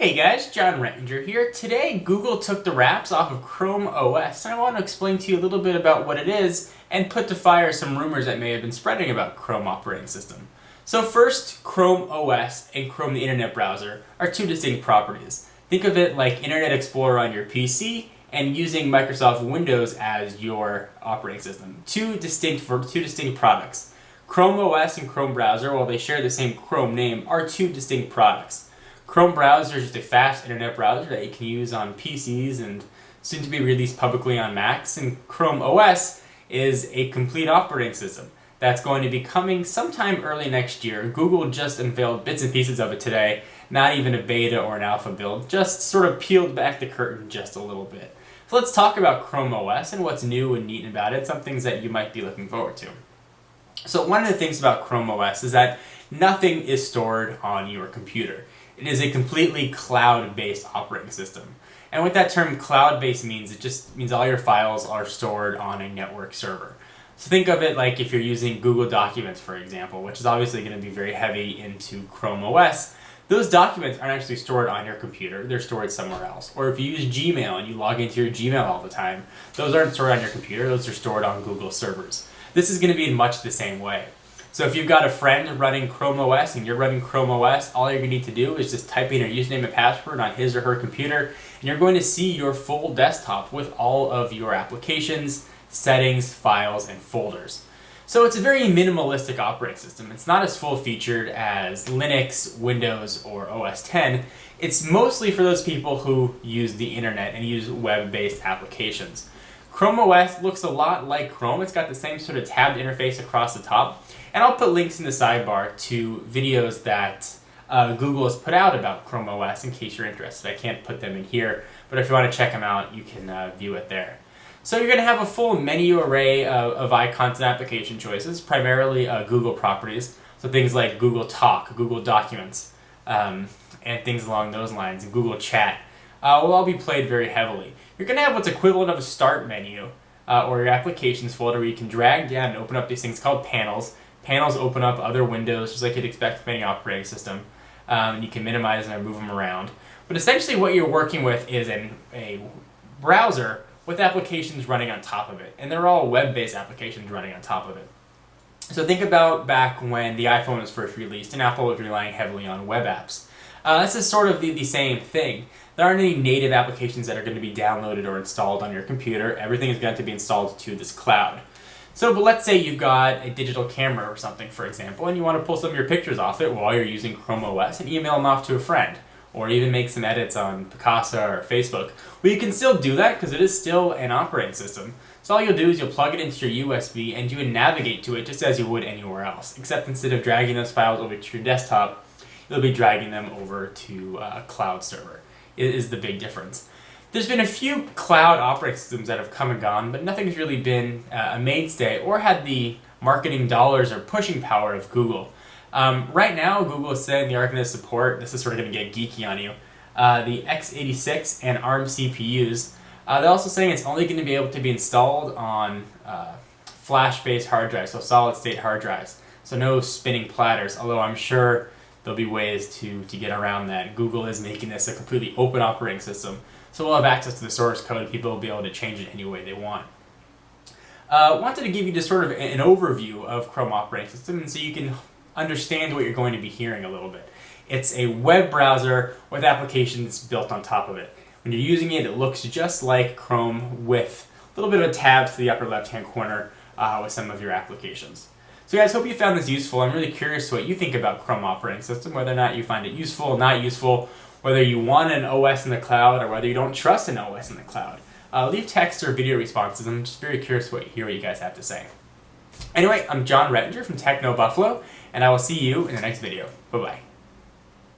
Hey guys, John Rettinger here. Today, Google took the wraps off of Chrome OS, and I want to explain to you a little bit about what it is and put to fire some rumors that may have been spreading about Chrome operating system. So first, Chrome OS and Chrome the Internet browser are two distinct properties. Think of it like Internet Explorer on your PC and using Microsoft Windows as your operating system. Two distinct products. Chrome OS and Chrome browser, while they share the same Chrome name, are two distinct products. Chrome browser is just a fast internet browser that you can use on PCs and soon to be released publicly on Macs, and Chrome OS is a complete operating system that's going to be coming sometime early next year. Google just unveiled bits and pieces of it today, not even a beta or an alpha build, just sort of peeled back the curtain just a little bit. So let's talk about Chrome OS and what's new and neat about it, some things that you might be looking forward to. So one of the things about Chrome OS is that nothing is stored on your computer. It is a completely cloud-based operating system. And what that term cloud-based means, it just means all your files are stored on a network server. So think of it like if you're using Google Documents, for example, which is obviously going to be very heavy into Chrome OS. Those documents aren't actually stored on your computer, they're stored somewhere else. Or if you use Gmail and you log into your Gmail all the time, those aren't stored on your computer, those are stored on Google servers. This is going to be in much the same way. So if you've got a friend running Chrome OS and you're running Chrome OS, all you're going to need to do is just type in your username and password on his or her computer, and you're going to see your full desktop with all of your applications, settings, files, and folders. So it's a very minimalistic operating system. It's not as full-featured as Linux, Windows, or OS X. It's mostly for those people who use the internet and use web-based applications. Chrome OS looks a lot like Chrome. It's got the same sort of tabbed interface across the top. And I'll put links in the sidebar to videos that Google has put out about Chrome OS in case you're interested. I can't put them in here, but if you want to check them out, you can view it there. So you're going to have a full menu array of icons and application choices, primarily Google properties. So things like Google Talk, Google Documents, and things along those lines, and Google Chat will all be played very heavily. You're going to have what's equivalent of a start menu or your applications folder where you can drag down and open up these things called panels. Panels open up other windows just like you'd expect from any operating system. You can minimize and move them around. But essentially what you're working with is a browser with applications running on top of it. And they're all web-based applications running on top of it. So think about back when the iPhone was first released and Apple was relying heavily on web apps. This is sort of the same thing. There aren't any native applications that are going to be downloaded or installed on your computer. Everything is going to be installed to this cloud. So, but let's say you've got a digital camera or something, for example, and you want to pull some of your pictures off it while you're using Chrome OS and email them off to a friend, or even make some edits on Picasa or Facebook. Well, you can still do that because it is still an operating system. So all you'll do is you'll plug it into your USB and you would navigate to it just as you would anywhere else, except instead of dragging those files over to your desktop, you'll be dragging them over to a cloud server. It is the big difference. There's been a few cloud operating systems that have come and gone, but nothing's really been a mainstay or had the marketing dollars or pushing power of Google. Right now, Google is saying they are going to support, this is sort of going to get geeky on you, the x86 and ARM CPUs. They're also saying it's only going to be able to be installed on flash-based hard drives, so solid-state hard drives. So no spinning platters, although I'm sure there'll be ways to get around that. Google is making this a completely open operating system. So we'll have access to the source code. People will be able to change it any way they want. Wanted to give you just sort of an overview of Chrome operating system, and so you can understand what you're going to be hearing a little bit. It's a web browser with applications built on top of it. When you're using it, it looks just like Chrome with a little bit of a tab to the upper left-hand corner with some of your applications. So guys, hope you found this useful. I'm really curious what you think about Chrome operating system, whether or not you find it useful, not useful, whether you want an OS in the cloud or whether you don't trust an OS in the cloud. Leave text or video responses. I'm just very curious to hear what you guys have to say. Anyway, I'm John Rettinger from TechnoBuffalo, and I will see you in the next video. Bye-bye.